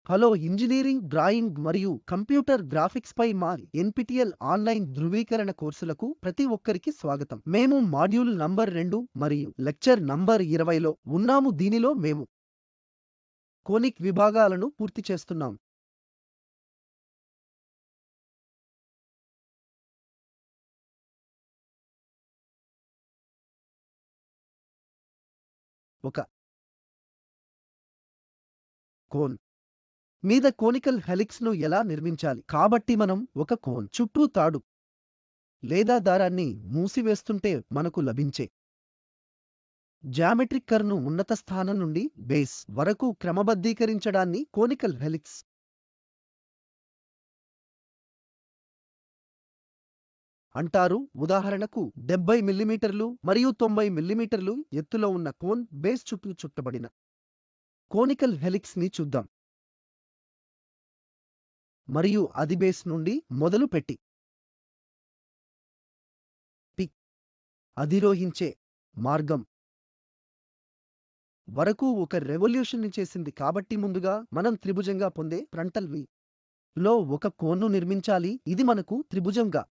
Hello engineering drawing మరియు computer graphics పై మా NPTEL online ధృవీకరణ కోర్సులకు ప్రతి ఒక్కరికి స్వాగతం. మేము మాడ్యూల్ నంబర్ 2 మరియు లెక్చర్ నంబర్ 20లో ఉన్నాము. దీనిలో మేము కోనిక్ విభాగాలను పూర్తి చేస్తున్నాం. ఒక కోన్ మీద కోనికల్ హెలిక్స్ ను ఎలా నిర్మించాలి? కాబట్టి మనం ఒక కోన్ చుట్టూ తాడు లేదా దారాన్ని మూసివేస్తుంటే మనకు లభించే జామెట్రిక్ కర్వ్ను ఉన్నత స్థానం నుండి బేస్ వరకు క్రమబద్ధీకరించడాన్ని కోనికల్ హెలిక్స్ అంటారు. ఉదాహరణకు 70 మిల్లీమీటర్లు మరియు 90 మిల్లీమీటర్లు ఎత్తులో ఉన్న కోన్ బేస్ చుట్టూ చుట్టబడిన కోనికల్ హెలిక్స్ ని చూద్దాం. మరియు అది బేస్ నుండి మొదలు పెట్టి పిక్ అధిరోహించే మార్గం వరకు ఒక రెవల్యూషన్ ని చేసింది. కాబట్టి ముందుగా మనం త్రిభుజంగా పొందే ఫ్రంటల్ వి లో ఒక కోన్ను నిర్మించాలి. ఇది మనకు త్రిభుజంగా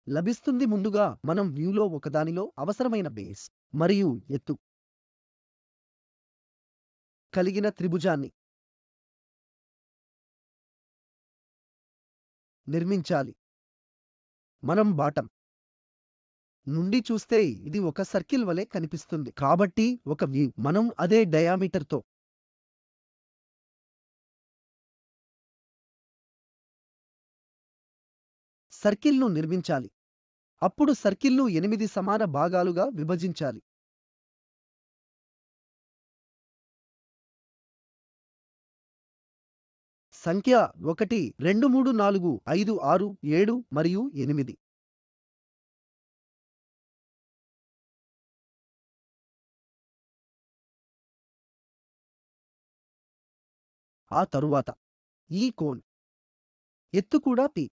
లభిస్తుంది. ముందుగా మనం వ్యూలో ఒకదానిలో అవసరమైన బేస్ మరియు ఎత్తు కలిగిన త్రిభుజాన్ని నిర్మించాలి. మనం బాటం నుండి చూస్తే ఇది ఒక సర్కిల్ వలె కనిపిస్తుంది. కాబట్టి ఒక వ్యూ మనం అదే డయామీటర్తో సర్కిల్ను నిర్మించాలి. అప్పుడు సర్కిల్ను 8 సమాన భాగాలుగా విభజించాలి. సంఖ్య 1 2 3 4 5 6 7 మరియు 8 ఆ తరువాత ఈ కోన్ ఎత్తు కూడా పి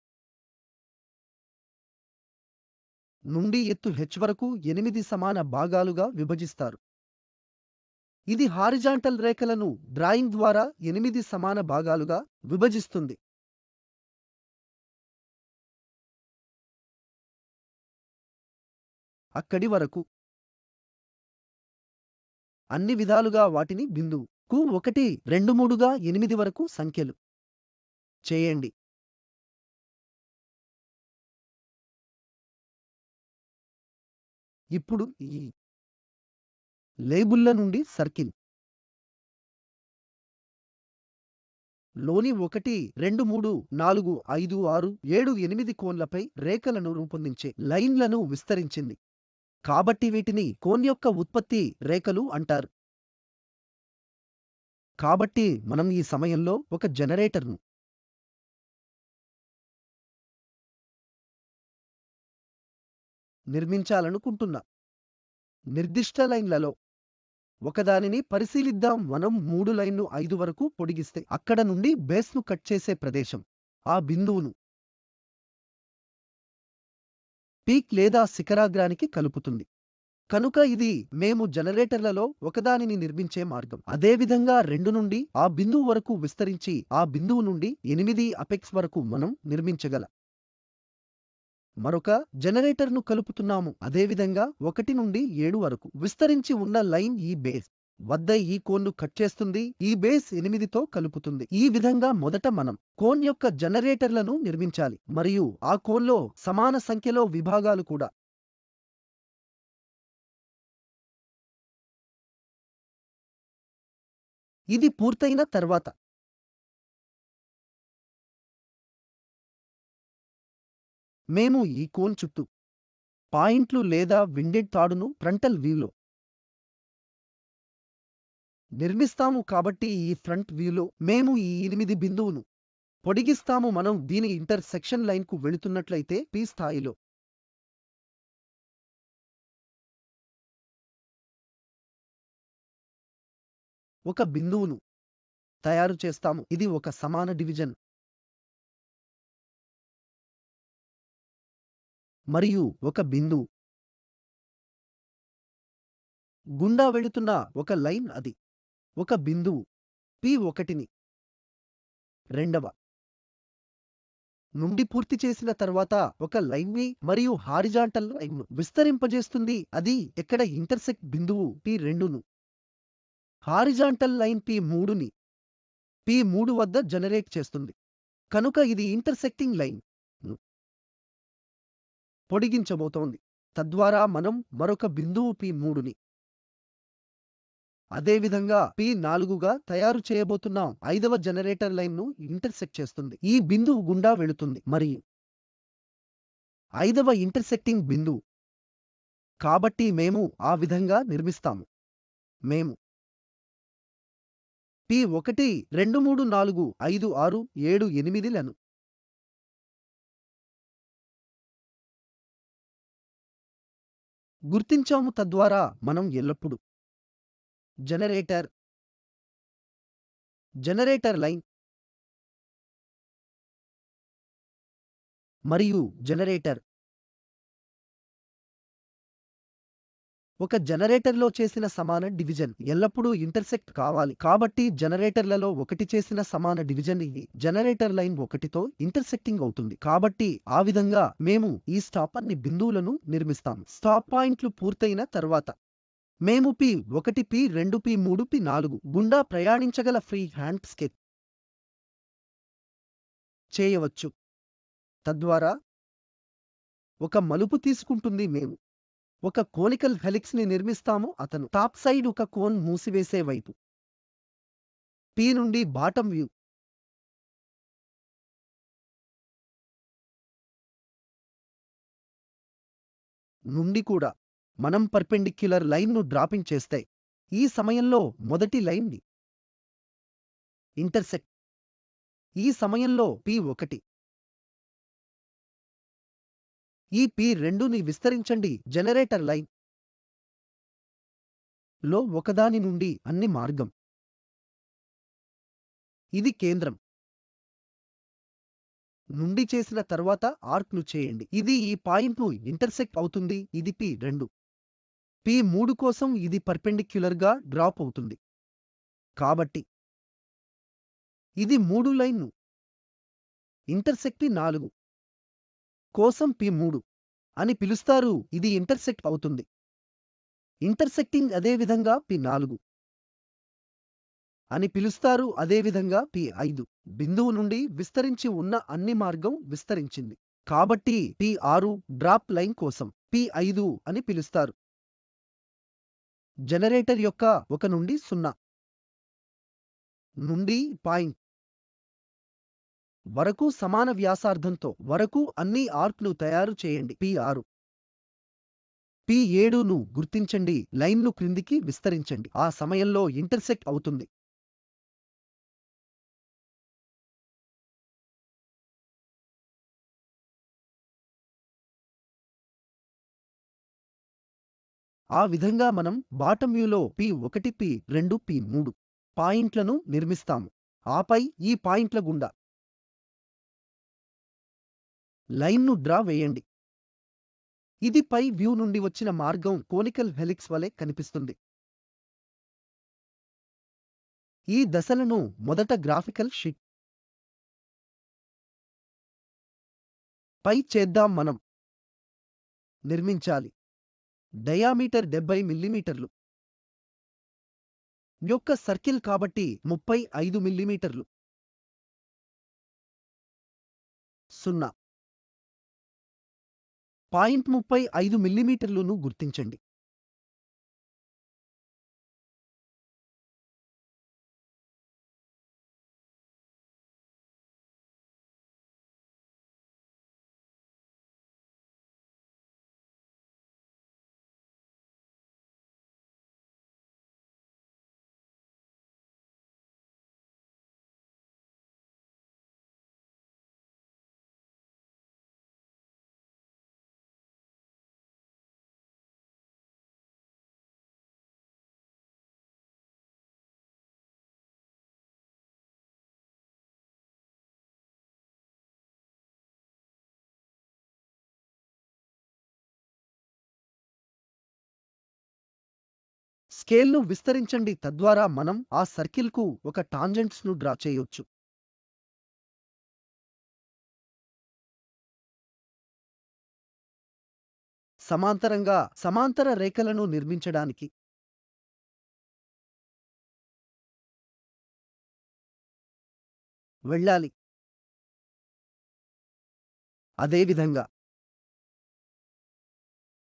నుండి ఎత్తు h వరకు 8 సమాన భాగాలుగా విభజిస్తారు. ఇది హారిజాంటల్ రేఖలను డ్రాయింగ్ ద్వారా 8 సమాన భాగాలుగా విభజిస్తుంది. అక్కడి వరకు అన్ని విధాలుగా వాటిని బిందువుకు 1 2 3గా 8 వరకు సంఖ్యలు చేయండి. ఇప్పుడు ఈ లేబుల్ల నుండి సర్కిల్ లోని 1 2 3 4 5 6 7 8 కోన్లపై రేఖలను రూపొందించే లైన్లను విస్తరించింది. కాబట్టి వీటిని కోన్ యొక్క ఉత్పత్తి రేఖలు అంటారు. కాబట్టి మనం ఈ సమయంలో ఒక జనరేటర్ను నిర్మించాలనుకుంటున్నా. నిర్దిష్ట లైన్లలో ఒకదానిని పరిశీలిద్దాం. మనం 3 లైన్ను 5 వరకు పొడిగిస్తే అక్కడ నుండి బేస్ను కట్ చేసే ప్రదేశం ఆ బిందువును పీక్ లేదా శిఖరాగ్రానికి కలుపుతుంది. కనుక ఇది మేము జనరేటర్లలో ఒకదానిని నిర్మించే మార్గం. అదేవిధంగా 2 నుండి ఆ బిందువు వరకు విస్తరించి ఆ బిందువు నుండి 8 అపెక్స్ వరకు మనం నిర్మించగల మరొక జనరేటర్ను కలుపుతున్నాము. అదేవిధంగా 1 నుండి 7 వరకు విస్తరించి ఉన్న లైన్ ఈ బేస్ వద్ద ఈ కోన్ను కట్ చేస్తుంది. ఈ బేస్ 8తో కలుపుతుంది. ఈ విధంగా మొదట మనం కోన్ యొక్క జనరేటర్లను నిర్మించాలి మరియు ఆ కోన్లో సమాన సంఖ్యలో విభాగాలు కూడా ఇది పూర్తయిన తర్వాత మేము ఈ కోన్ చుట్టూ పాయింట్లు లేదా విండెడ్ తాడును ఫ్రంటల్ వ్యూలో నిర్మిస్తాము. కాబట్టి ఈ ఫ్రంట్ వ్యూలో మేము ఈ 8 బిందువును పొడిగిస్తాము. మనం దీని ఇంటర్సెక్షన్ లైన్కు వెళుతున్నట్లయితే పి స్థాయిలో ఒక బిందువును తయారు చేస్తాము. ఇది ఒక సమాన డివిజన్ మరియు ఒక బిందువు గుండా వెళుతున్న ఒక లైన్ అది ఒక బిందువు P1ని రెండవ నుండి పూర్తి చేసిన తర్వాత ఒక లైన్ని మరియు హారిజాంటల్ లైన్ను విస్తరింపజేస్తుంది. అది ఎక్కడ ఇంటర్సెక్ట్ బిందువు P2ను. హారిజాంటల్ లైన్ P3ని P3 వద్ద జనరేట్ చేస్తుంది. కనుక ఇది ఇంటర్సెక్టింగ్ లైన్ ను పొడిగించబోతోంది. తద్వారా మనం మరొక బిందువు P3ని అదేవిధంగా P4గా తయారు చేయబోతున్నాం. 5వ జనరేటర్ లైన్ను ఇంటర్సెక్ట్ చేస్తుంది. ఈ బిందువు గుండా వెళుతుంది మరియు 5వ ఇంటర్సెక్టింగ్ బిందువు. కాబట్టి మేము ఆ విధంగా నిర్మిస్తాము. మేము P1 2 3 4 5 6 7 8 లను గుర్తించాము. తద్వారా మనం ఎల్లప్పుడూ జనరేటర్ లైన్ మరియు ఒక జనరేటర్లో చేసిన సమాన డివిజన్ ఎల్లప్పుడూ ఇంటర్సెక్ట్ కావాలి. కాబట్టి జనరేటర్లలో ఒకటి చేసిన సమాన డివిజన్ ఇది జనరేటర్ లైన్ 1తో ఇంటర్సెక్టింగ్ అవుతుంది. కాబట్టి ఆ విధంగా మేము ఈ స్టాప్ అన్ని బిందువులను నిర్మిస్తాము. స్టాప్ పాయింట్లు పూర్తయిన తర్వాత మేము P1 P2 P3 P4 గుండా ప్రయాణించగల ఫ్రీ హ్యాండ్ స్కెచ్ చేయవచ్చు. తద్వారా ఒక మలుపు తీసుకుంటుంది. మేము ఒక కోనికల్ హెలిక్స్ ని నిర్మిస్తాము. అతను టాప్ సైడ్ ఒక కోన్ మూసివేసే వైపు P నుండి బాటమ్ వ్యూ నుండి కూడా మనం పర్పెండిక్యులర్ లైన్ను డ్రాపింగ్ చేస్తే ఈ సమయంలో మొదటి లైన్ ని ఇంటర్సెక్ట్. ఈ సమయంలో P1 ఈ P2ని విస్తరించండి. జనరేటర్ లైన్ లో ఒకదాని నుండి అన్ని మార్గం. ఇది కేంద్రం నుండి చేసిన తర్వాత ఆర్క్ ను చేయండి. ఇది ఈ పాయింట్ ను ఇంటర్సెక్ట్ అవుతుంది. ఇది P2. P3 కోసం ఇది పర్పెండిక్యులర్ గా డ్రాప్ అవుతుంది. కాబట్టి ఇది 3 లైన్ ను ఇంటర్సెక్ట్ P4 కోసం P3 అని పిలుస్తారు. ఇది ఇంటర్సెక్ట్ అవుతుంది. ఇంటర్సెక్టింగ్ అదేవిధంగా P4 అని పిలుస్తారు. అదేవిధంగా P5 బిందువు నుండి విస్తరించి ఉన్న అన్ని మార్గం విస్తరించింది. కాబట్టి P6 డ్రాప్ లైన్ కోసం P5 అని పిలుస్తారు. జనరేటర్ యొక్క 1 నుండి 0 నుండి పాయింట్ వరకు సమాన వ్యాసార్థంతో వరకు అన్ని ఆర్క్లు తయారు చేయండి. P6 P7ను గుర్తించండి. లైన్ను క్రిందికి విస్తరించండి. ఆ సమయంలో ఇంటర్సెక్ట్ అవుతుంది. ఆ విధంగా మనం బాటమ్ వ్యూలో P1 P2 P3 పాయింట్లను నిర్మిస్తాము. ఆపై ఈ పాయింట్ల గుండా లైన్ను డ్రా వేయండి. ఇది పై వ్యూ నుండి వచ్చిన మార్గం కోనికల్ హెలిక్స్ వలె కనిపిస్తుంది. ఈ దశలను మొదట గ్రాఫికల్ షీట్ పై చేద్దాం. మనం నిర్మించాలి. డయామీటర్ 70 మిల్లీమీటర్లు యొక్క సర్కిల్ కాబట్టి 35 మిల్లీమీటర్లు 0.35 మిల్లీమీటర్లను గుర్తించండి. స్కేల్ను విస్తరించండి, తద్వారా మనం ఆ సర్కిల్కు ఒక టాంజెంట్స్ను డ్రా చేయొచ్చు. సమాంతర రేఖలను నిర్మించడానికి వెళ్ళాలి. అదేవిధంగా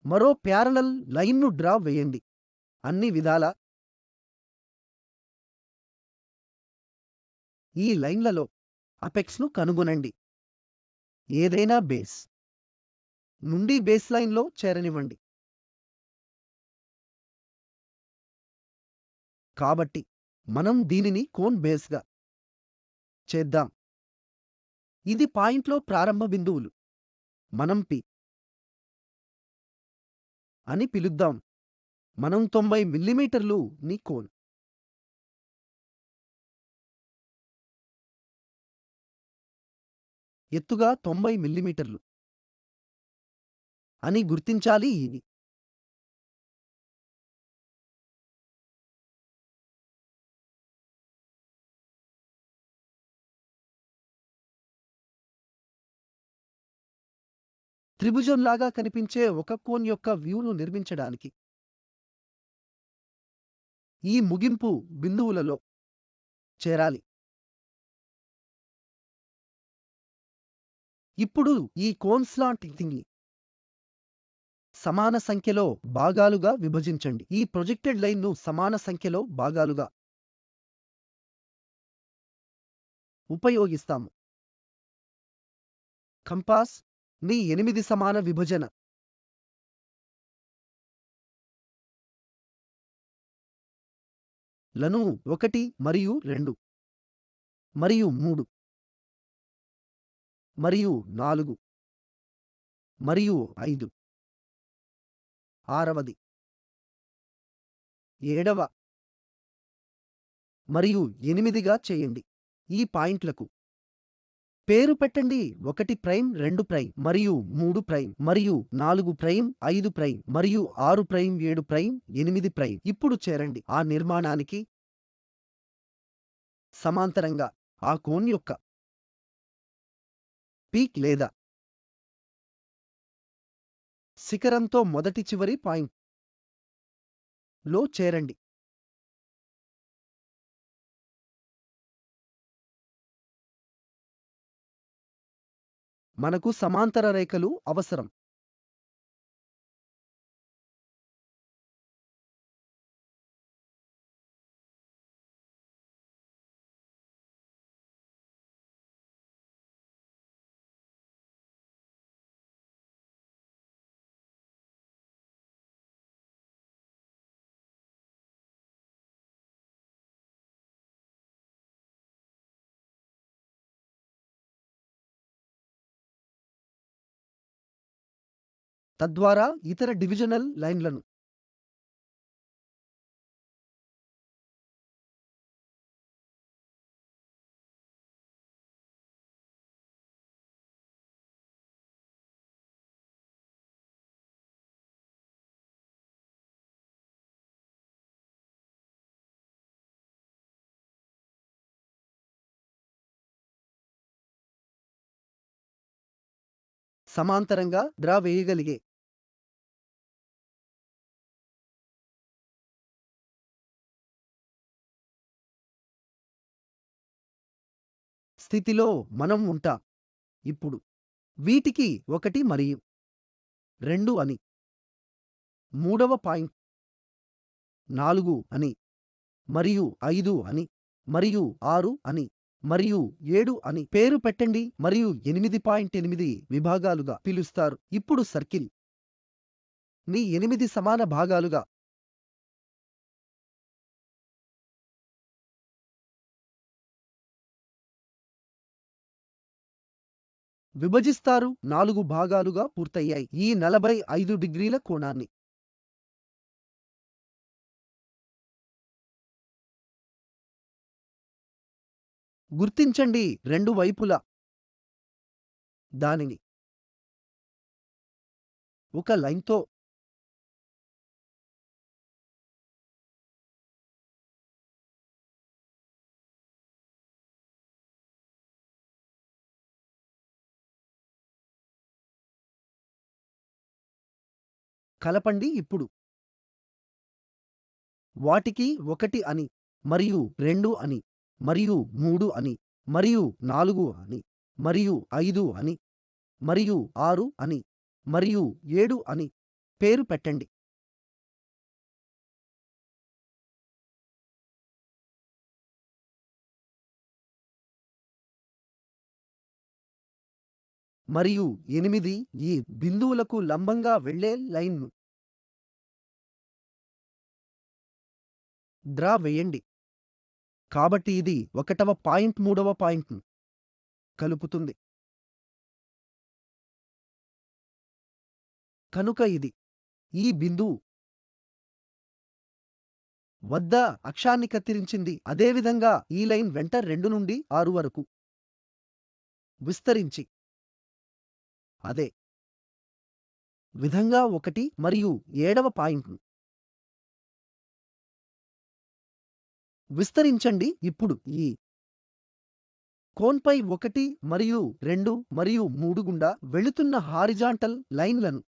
మరో ప్యారలల్ లైన్ను డ్రా వేయండి. అన్ని విధాలా ఈ లైన్లలో అపెక్స్ను కనుగొనండి. ఏదైనా బేస్ నుండి బేస్ లైన్లో చేరనివ్వండి. కాబట్టి మనం దీనిని కోన్ బేస్గా చేద్దాం. ఇది పాయింట్లో ప్రారంభ బిందువులు. మనం పి అని పిలుద్దాం. మనం 90 మిల్లీమీటర్లు ని కోన్ ఎత్తుగా 90 మిల్లీమీటర్లు అని గుర్తించాలి. ఇది త్రిభుజంలాగా కనిపించే ఒక కోన్ యొక్క వ్యూను నిర్మించడానికి ఈ ముగింపు బిందువులలో చేరాలి. ఇప్పుడు ఈ కోన్ స్లాంటింగ్ని సమాన సంఖ్యలో భాగాలుగా విభజించండి. ఈ ప్రొజెక్టెడ్ లైన్ను సమాన సంఖ్యలో భాగాలుగా ఉపయోగిస్తాము. కంపాస్ ని 8 సమాన విభజన లను 1 మరియు 2 మరియు 3 మరియు 4 మరియు 5 ఆరవది 7వ మరియు 8గా చేయండి. ఈ పాయింట్లకు పేరు పెట్టండి. 1 ప్రైమ్, 2 ప్రైమ్ మరియు 3 ప్రైమ్ మరియు 4 ప్రైమ్, 5 ప్రైమ్ మరియు 6 ప్రైమ్, 7 ప్రైమ్, 8 ప్రైమ్. ఇప్పుడు చేరండి. ఆ నిర్మాణానికి సమాంతరంగా ఆ కోన్ యొక్క పీక్ లేదా శిఖరంతో మొదటి చివరి పాయింట్ లో చేరండి. మనకు సమాంతర రేఖలు అవసరం. తద్వారా ఇతర డివిజనల్ లైన్లను సమాంతరంగా డ్రా వేయగలిగే స్థితిలో మనం ఉంటాం. ఇప్పుడు వీటికి 1 మరియు 2 అని, మూడవ పాయింట్ 4 అని, మరియు 5 అని, మరియు 6 అని, మరియు 7 అని పేరు పెట్టండి మరియు 8.8 విభాగాలుగా పిలుస్తారు. ఇప్పుడు సర్కిల్ ని 8 సమాన భాగాలుగా విభజిస్తారు. 4 భాగాలుగా పూర్తయ్యాయి. ఈ 45 డిగ్రీల కోణాన్ని గుర్తించండి. రెండు వైపులా దానిని ఒక లైన్‌తో కలపండి ఇప్పుడు. వాటికి 1 అని, మరియు 2 అని, మరియు 3 అని, మరియు 4 అని, మరియు 5 అని, మరియు 6 అని, మరియు 7 అని పేరు పెట్టండి. మరియు 8 ఈ బిందువులకు లంబంగా వెళ్ళే లైన్‌ను డ్రా వేయండి. కాబట్టి ఇది 1వ పాయింట్ 3వ పాయింట్‌ను కలుపుతుంది. కనుక ఇది ఈ బిందువు వద్ద అక్షాన్ని కత్తిరించింది. అదేవిధంగా ఈ లైన్ వెంట 2 నుండి 6 వరకు విస్తరించి అదే విధంగా 1 మరియు 7వ పాయింట్‌ను విస్తరించండి. ఇప్పుడు ఈ కోన్‌పై 1 మరియు 2 మరియు 3 గుండా వెళుతున్న హారిజాంటల్ లైన్‌లను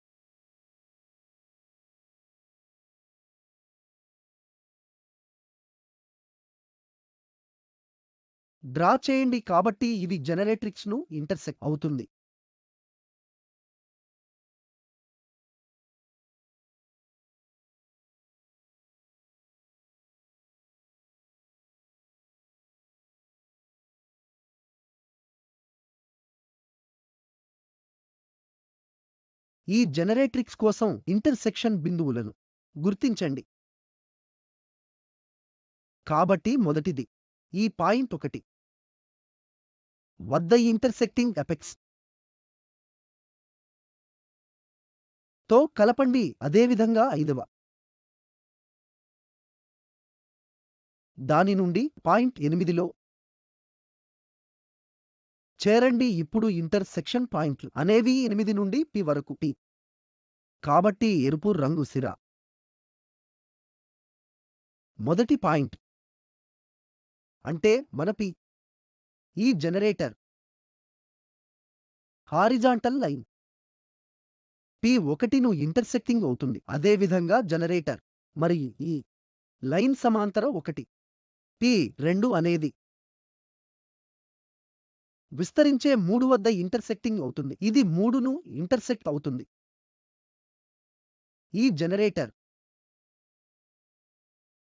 డ్రా చేయండి. కాబట్టి ఇది జనరేట్రిక్స్‌ను ఇంటర్సెక్ట్ అవుతుంది. ఈ జనరేట్రిక్స్ కోసం ఇంటర్సెక్షన్ బిందువులను గుర్తించండి. కాబట్టి మొదటిది ఈ పాయింట్ 1 వద్ద ఇంటర్సెక్టింగ్ అపెక్స్ తో కలపండి. అదేవిధంగా 5వ దాని నుండి పాయింట్ 8లో చేరండి. ఇప్పుడు ఇంటర్సెక్షన్ పాయింట్లు అనేవి 8 నుండి P వరకు P. కాబట్టి ఎరుపు రంగు సిర మొదటి పాయింట్ అంటే మన P. ఈ జనరేటర్ హారిజాంటల్ లైన్ P1ను ఇంటర్సెక్టింగ్ అవుతుంది. అదేవిధంగా జనరేటర్ మరియు ఈ లైన్ సమాంతర 1 P2 అనేది విస్తరించే 3 వద్ద ఇంటర్సెక్టింగ్ అవుతుంది. ఇది 3ను ఇంటర్సెక్ట్ అవుతుంది. ఈ జనరేటర్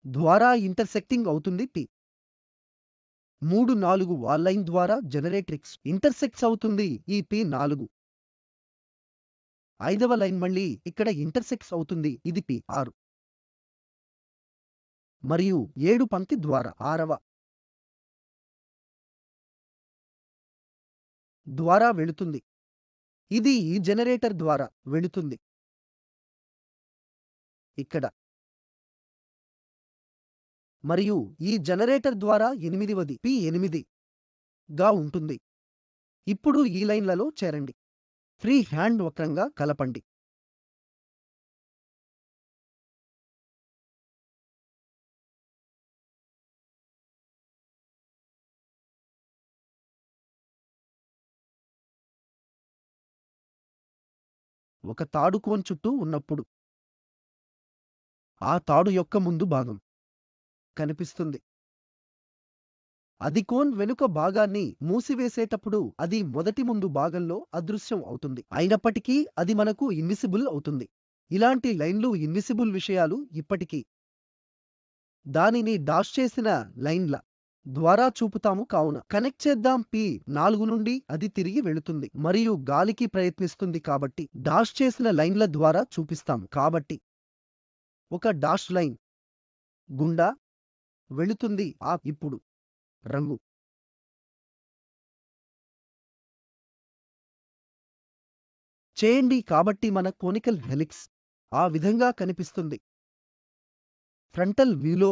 ద్వారా ఇంటర్సెక్టింగ్ అవుతుంది P. 3 4 వాల్ లైన్ ద్వారా జనరేట్రిక్స్ ఇంటర్సెక్ట్స్ అవుతుంది ఈ P4. 5వ లైన్ మళ్ళీ ఇక్కడ ఇంటర్సెక్ట్స్ అవుతుంది ఇది P6. మరియు 7 పంక్తి ద్వారా 6వ ద్వారా వెళుతుంది. ఇది ఈ జనరేటర్ ద్వారా వెళుతుంది. ఇక్కడ మరియు ఈ జనరేటర్ ద్వారా 8వది P8 గా ఉంటుంది. ఇప్పుడు ఈ లైన్లలో చేరండి. ఫ్రీ హ్యాండ్ వక్రంగా కలపండి. ఒక తాడు కోన్ చుట్టూ ఉన్నప్పుడు ఆ తాడు యొక్క ముందు భాగం కనిపిస్తుంది. అది కోన్ వెనుక భాగాన్ని మూసివేసేటప్పుడు అది మొదటి ముందు భాగంలో అదృశ్యం అవుతుంది. అయినప్పటికీ అది మనకు ఇన్విసిబుల్ అవుతుంది. ఇలాంటి లైన్లు ఇన్విసిబుల్ విషయాలు ఇప్పటికీ దానిని డాష్ చేసిన లైన్ల ద్వారా చూపుతాము. కావున కనెక్ట్ చేద్దాం. P4 నుండి అది తిరిగి వెళుతుంది మరియు గాలికి ప్రయత్నిస్తుంది కాబట్టి డాష్ చేసిన లైన్ల ద్వారా చూపిస్తాము. కాబట్టి ఒక డాష్ లైన్ గుండా వెళుతుంది. ఇప్పుడు రంగు చేయండి. కాబట్టి మన కోనికల్ హెలిక్స్ ఆ విధంగా కనిపిస్తుంది. ఫ్రంటల్ వ్యూలో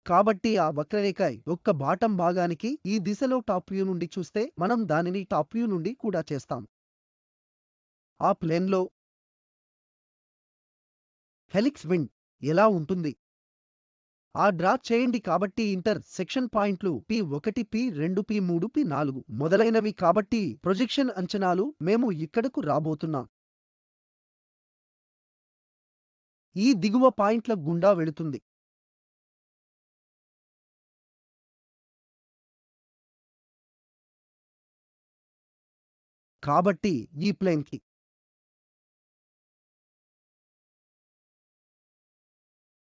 కాబట్టి ఆ వక్రరేఖ యొక్క బాటం భాగానికి ఈ దిశలో టాప్ వ్యూ నుండి చూస్తే మనం దానిని టాప్ వ్యూ నుండి కూడా చేస్తాం. ఆ ప్లేన్లో హెలిక్స్ విండ్ ఎలా ఉంటుంది డ్రా చేయండి కాబట్టి ఇంటర్ సెక్షన్ పాయింట్లు P1 P2 P3 P4 మొదలైనవి కాబట్టి ప్రొజెక్షన్ అంచనాలు మేము ఇక్కడకు రాబోతున్నాం. ఈ దిగువ పాయింట్ల గుండా వెళుతుంది. కాబట్టి ఈ ప్లేన్కి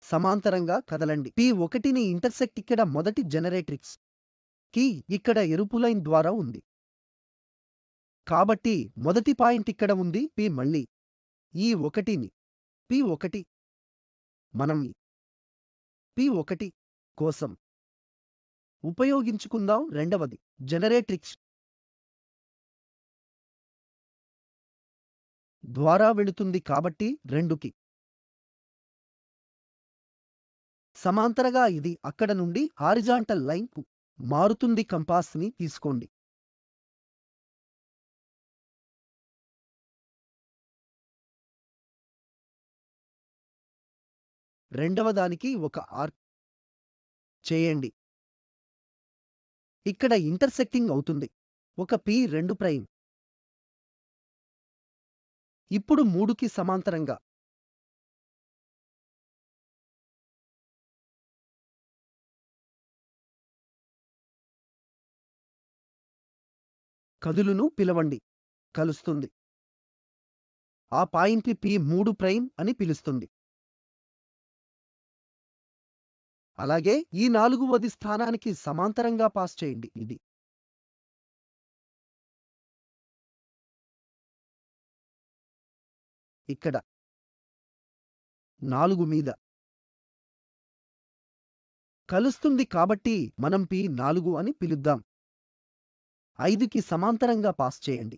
సమాంతరంగా కదలండి. P1ని ఇంటర్సెక్ట్ ఇక్కడ మొదటి జనరేట్రిక్స్ కి ఇక్కడ ఎరుపు లైన్ ద్వారా ఉంది. కాబట్టి మొదటి పాయింట్ ఇక్కడ ఉంది. మళ్ళీ ఈ 1ని P1 మనం P1 కోసం ఉపయోగించుకుందాం. రెండవది జనరేట్రిక్స్ ద్వారా వెళుతుంది కాబట్టి 2కి సమాంతరగా ఇది అక్కడ నుండి హారిజాంటల్ లైన్ కు మారుతుంది. కంపాస్ ని తీసుకోండి. రెండవ దానికి ఒక ఆర్క్ చేయండి. ఇక్కడ ఇంటర్సెక్టింగ్ అవుతుంది. ఒక P2'. ఇప్పుడు 3కి సమాంతరంగా కదులును పిలవండి. కలుస్తుంది. ఆ పాయింట్ P3' అని పిలుస్తుంది. అలాగే ఈ 4వది స్థానానికి సమాంతరంగా పాస్ చేయండి. ఇది ఇక్కడ 4 మీద కలుస్తుంది కాబట్టి మనం P4 అని పిలుద్దాం. 5కి సమాంతరంగా పాస్ చేయండి.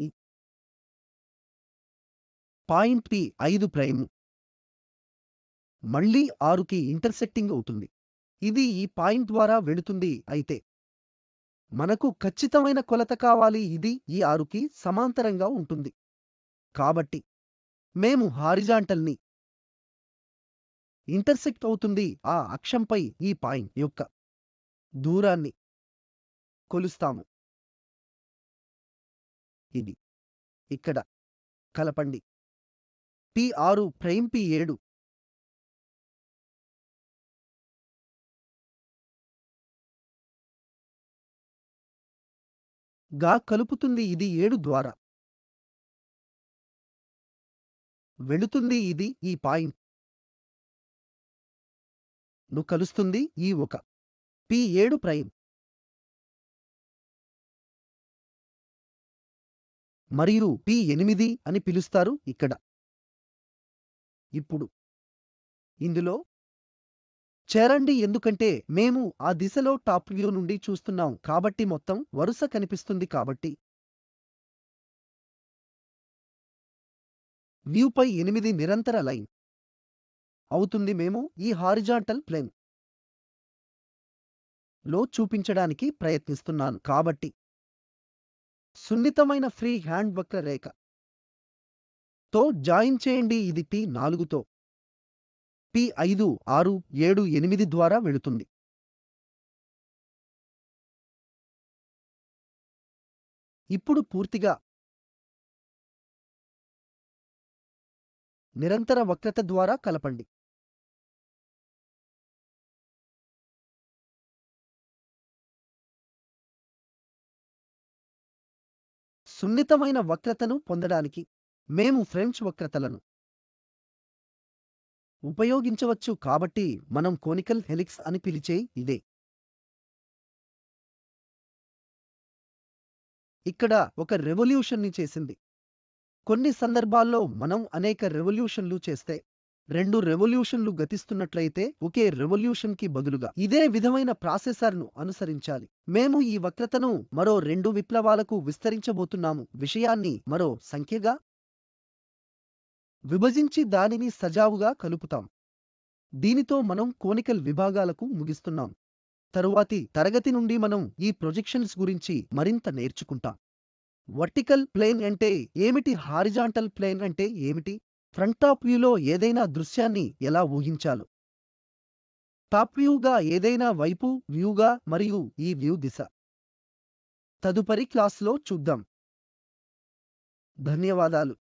ఈ పాయింట్ P5' మళ్ళీ 6కి ఇంటర్సెక్టింగ్ అవుతుంది. ఇది ఈ పాయింట్ ద్వారా వెళుతుంది. అయితే మనకు ఖచ్చితమైన కొలత కావాలి. ఇది ఈ 6కి సమాంతరంగా ఉంటుంది. కాబట్టి మేము హారిజాంటల్ ని ఇంటర్సెక్ట్ అవుతుంది ఆ అక్షంపై ఈ పాయింట్ యొక్క దూరాన్ని కొలుస్తాము. ఇది ఇక్కడ కలపండి. P6 P7 గా కలుపుతుంది. ఇది 7 ద్వారా వెళుతుంది. ఇది ఈ పాయింట్ ను కలుస్తుంది. ఈ ఒక P7' మరియు P8 అని పిలుస్తారు ఇక్కడ. ఇప్పుడు ఇందులో చేరండి ఎందుకంటే మేము ఆ దిశలో టాప్ వ్యూ నుండి చూస్తున్నాం కాబట్టి మొత్తం వరుస కనిపిస్తుంది. కాబట్టి వ్యూపై 8 నిరంతర లైన్ అవుతుంది. మేము ఈ హారిజాంటల్ ప్లేన్ లో చూపించడానికి ప్రయత్నిస్తున్నాను కాబట్టి సున్నితమైన ఫ్రీ హ్యాండ్ వక్రరేఖ తో జాయిన్ చేయండి. ఇది P4తో P5 6 7 8 ద్వారా వెళుతుంది. ఇప్పుడు పూర్తిగా నిరంతర వక్రత ద్వారా కలపండి. సున్నితమైన వక్రతను పొందడానికి మేము ఫ్రెంచ్ వక్రతలను ఉపయోగించవచ్చు కాబట్టి మనం కోనికల్ హెలిక్స్ అని పిలిచే ఇదే. ఇక్కడ ఒక రెవల్యూషన్ ని చేసింది. కొన్ని సందర్భాల్లో మనం అనేక రెవల్యూషన్లు చేస్తే 2 రెవల్యూషన్లు గతిస్తున్నట్లయితే ఒకే రెవల్యూషన్ కి బదులుగా ఇదే విధమైన ప్రాసెసర్ను అనుసరించాలి. మేము ఈ వక్రతను మరో 2 విప్లవాలకు విస్తరించబోతున్నాము. విషయాన్ని మరో సంఖ్యగా విభజించి దానిని సజావుగా కలుపుతాం. దీనితో మనం కోనికల్ విభాగాలకు ముగిస్తున్నాం. తరువాతి తరగతి నుండి మనం ఈ ప్రొజెక్షన్స్ గురించి మరింత నేర్చుకుంటాం. వర్టికల్ ప్లేన్ అంటే ఏమిటి? హారిజాంటల్ ప్లేన్ అంటే ఏమిటి? ఫ్రంట్ టాప్ వ్యూలో ఏదైనా దృశ్యాన్ని ఎలా ఊహించాలో, టాప్ వ్యూగా ఏదైనా వైపు వ్యూగా మరియు ఈ వ్యూ దిశ తదుపరి క్లాస్లో చూద్దాం. ధన్యవాదాలు.